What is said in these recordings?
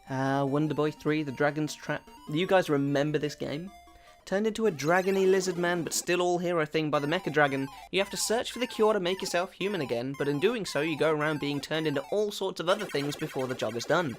Wonderboy 3, The Dragon's Trap. Do you guys remember this game? Turned into a dragony lizard man, but still all hero thing by the Mecha Dragon, you have to search for the cure to make yourself human again, but in doing so you go around being turned into all sorts of other things before the job is done.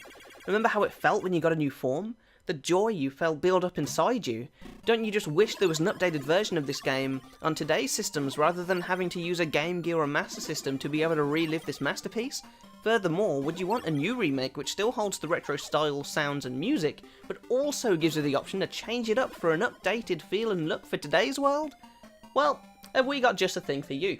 Remember how it felt when you got a new form? The joy you felt build up inside you? Don't you just wish there was an updated version of this game on today's systems rather than having to use a Game Gear or Master System to be able to relive this masterpiece? Furthermore, would you want a new remake which still holds the retro style, sounds and music, but also gives you the option to change it up for an updated feel and look for today's world? Well, have we got just a thing for you.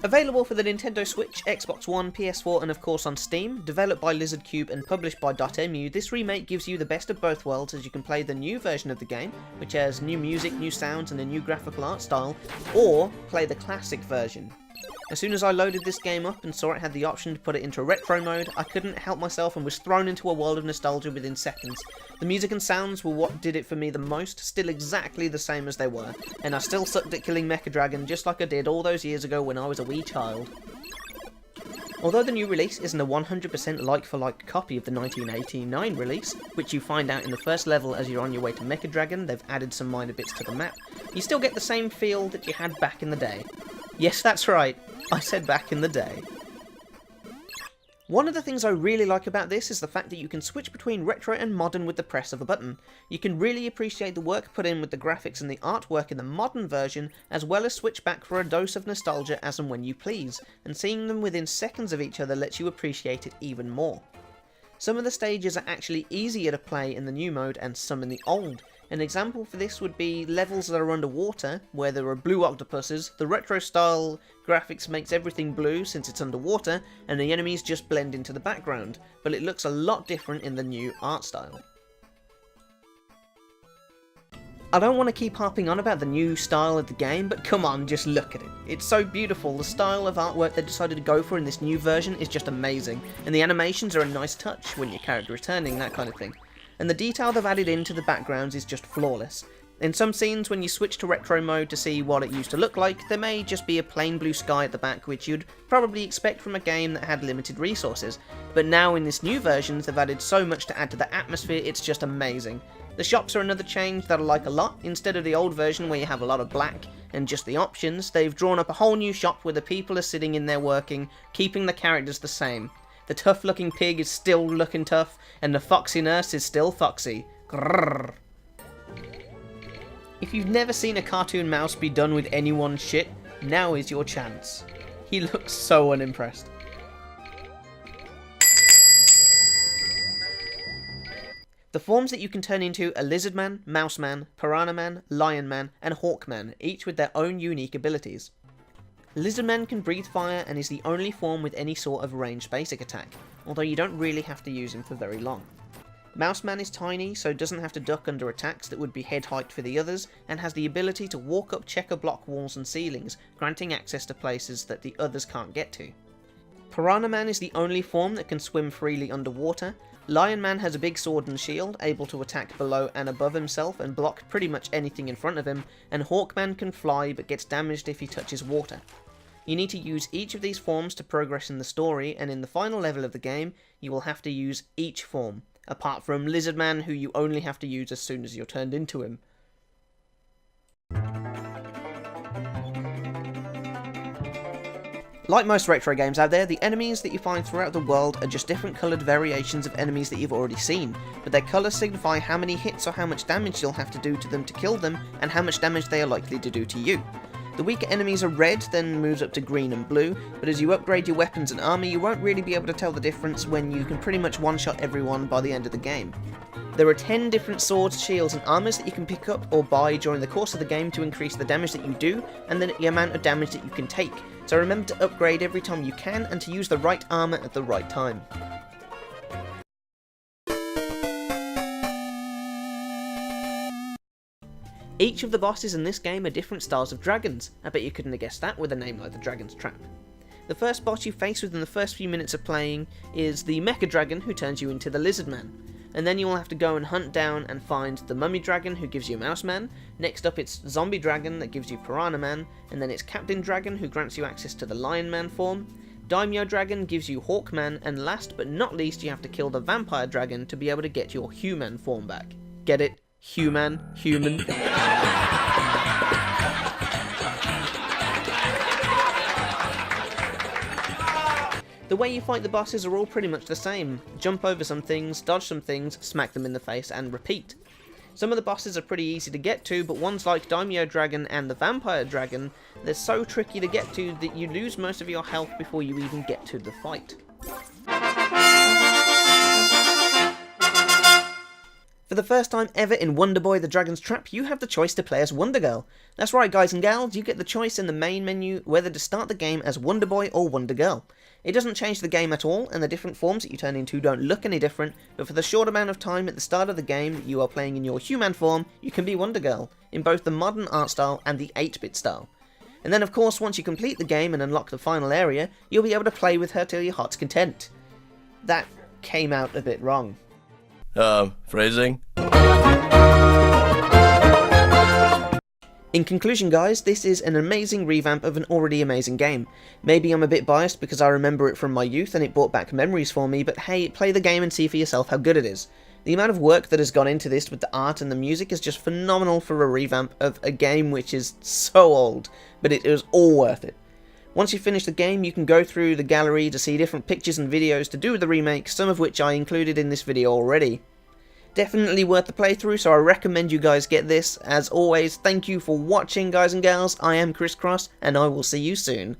Available for the Nintendo Switch, Xbox One, PS4 and of course on Steam, developed by Lizard Cube and published by Dotemu, this remake gives you the best of both worlds as you can play the new version of the game, which has new music, new sounds and a new graphical art style, or play the classic version. As soon as I loaded this game up and saw it had the option to put it into retro mode, I couldn't help myself and was thrown into a world of nostalgia within seconds. The music and sounds were what did it for me the most, still exactly the same as they were, and I still sucked at killing Mecha Dragon just like I did all those years ago when I was a wee child. Although the new release isn't a 100% like-for-like copy of the 1989 release, which you find out in the first level as you're on your way to Mecha Dragon, they've added some minor bits to the map, you still get the same feel that you had back in the day. Yes, that's right, I said back in the day. One of the things I really like about this is the fact that you can switch between retro and modern with the press of a button. You can really appreciate the work put in with the graphics and the artwork in the modern version, as well as switch back for a dose of nostalgia as and when you please, and seeing them within seconds of each other lets you appreciate it even more. Some of the stages are actually easier to play in the new mode and some in the old. An example for this would be levels that are underwater, where there are blue octopuses. The retro style graphics makes everything blue since it's underwater, and the enemies just blend into the background, but it looks a lot different in the new art style. I don't want to keep harping on about the new style of the game, but come on, just look at it. It's so beautiful. The style of artwork they decided to go for in this new version is just amazing, and the animations are a nice touch when your character is turning, that kind of thing. And the detail they've added into the backgrounds is just flawless. In some scenes, when you switch to retro mode to see what it used to look like, there may just be a plain blue sky at the back, which you'd probably expect from a game that had limited resources. But now in this new version, they've added so much to add to the atmosphere, it's just amazing. The shops are another change that I like a lot. Instead of the old version where you have a lot of black and just the options, they've drawn up a whole new shop where the people are sitting in there working, keeping the characters the same. The tough looking pig is still looking tough, and the foxy nurse is still foxy. Grrr. If you've never seen a cartoon mouse be done with anyone's shit, now is your chance. He looks so unimpressed. The forms that you can turn into are Lizard Man, Mouse Man, Piranha Man, Lion Man, and Hawk Man, each with their own unique abilities. Lizardman can breathe fire and is the only form with any sort of ranged basic attack, although you don't really have to use him for very long. Mouseman is tiny, so doesn't have to duck under attacks that would be head height for the others, and has the ability to walk up checker block walls and ceilings, granting access to places that the others can't get to. Piranha Man is the only form that can swim freely underwater. Lion Man has a big sword and shield, able to attack below and above himself and block pretty much anything in front of him, and Hawkman can fly but gets damaged if he touches water. You need to use each of these forms to progress in the story, and in the final level of the game, you will have to use each form, apart from Lizardman, who you only have to use as soon as you're turned into him. Like most retro games out there, the enemies that you find throughout the world are just different coloured variations of enemies that you've already seen, but their colours signify how many hits or how much damage you'll have to do to them to kill them, and how much damage they are likely to do to you. The weaker enemies are red, then moves up to green and blue, but as you upgrade your weapons and armour, you won't really be able to tell the difference when you can pretty much one-shot everyone by the end of the game. There are 10 different swords, shields and armours that you can pick up or buy during the course of the game to increase the damage that you do, and then the amount of damage that you can take, so remember to upgrade every time you can and to use the right armour at the right time. Each of the bosses in this game are different styles of dragons. I bet you couldn't have guessed that with a name like the Dragon's Trap. The first boss you face within the first few minutes of playing is the Mecha Dragon, who turns you into the Lizard Man. And then you will have to go and hunt down and find the Mummy Dragon, who gives you Mouse Man. Next up it's Zombie Dragon that gives you Piranha Man, and then it's Captain Dragon, who grants you access to the Lion Man form. Daimyo Dragon gives you Hawkman, and last but not least you have to kill the Vampire Dragon to be able to get your human form back. Get it? Human. The way you fight the bosses are all pretty much the same. Jump over some things, dodge some things, smack them in the face, and repeat. Some of the bosses are pretty easy to get to, but ones like Daimyo Dragon and the Vampire Dragon, they're so tricky to get to that you lose most of your health before you even get to the fight. For the first time ever in Wonderboy the Dragon's Trap, you have the choice to play as Wonder Girl. That's right guys and gals, you get the choice in the main menu whether to start the game as Wonderboy or Wonder Girl. It doesn't change the game at all, and the different forms that you turn into don't look any different, but for the short amount of time at the start of the game that you are playing in your human form, you can be Wonder Girl, in both the modern art style and the 8-bit style. And then of course, once you complete the game and unlock the final area, you'll be able to play with her till your heart's content. That came out a bit wrong. Phrasing? In conclusion guys, this is an amazing revamp of an already amazing game. Maybe I'm a bit biased because I remember it from my youth and it brought back memories for me, but hey, play the game and see for yourself how good it is. The amount of work that has gone into this with the art and the music is just phenomenal for a revamp of a game which is so old, but it was all worth it. Once you finish the game, you can go through the gallery to see different pictures and videos to do with the remake, some of which I included in this video already. Definitely worth the playthrough, so I recommend you guys get this. As always, thank you for watching guys and gals, I am Chris Cross, and I will see you soon.